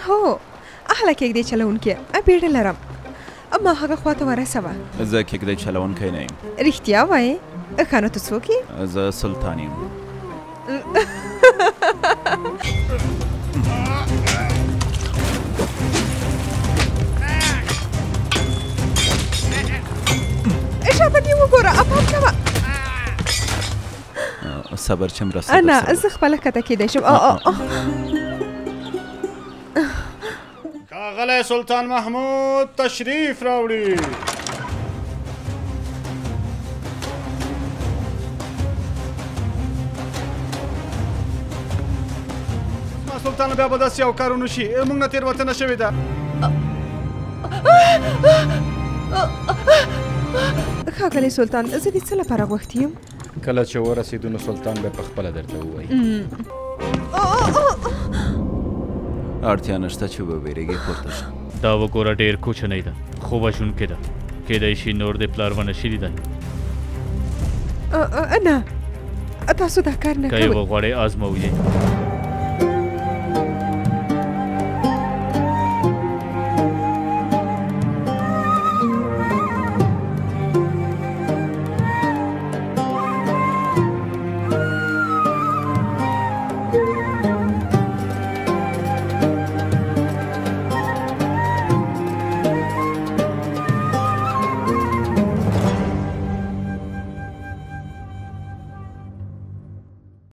هو اهله کېږدۍ چلوونکې بیړه لرم ما هغه خواته ورسوه زه کېږدۍ چلوونکی نه یم رښتیا وایې ښه نو ته څوک یې زه سلطان یم شابه دې وګوره پام کوه صبر چې مرسته نه زه خپله کته کېدی شم ښاغلی سلطان محمود تشریف راوړي سلطان بیا به داسې یو کار ونه شي موږ نه تېروتنه شوې ده ښاغلی سلطان زه دې څه لپاره غوښتي یم کله چې ورسېدو نو سلطان به پخپله درته ووایي اړتیا نشته چې وبېرېږې پورته شه دا وګوره ډېر کوچنی ده خو وژونکې ده کېدای شي نور دې پلار ونه شلي دی نه تاسو دا کار نه که یې وغواړئ ازموو یې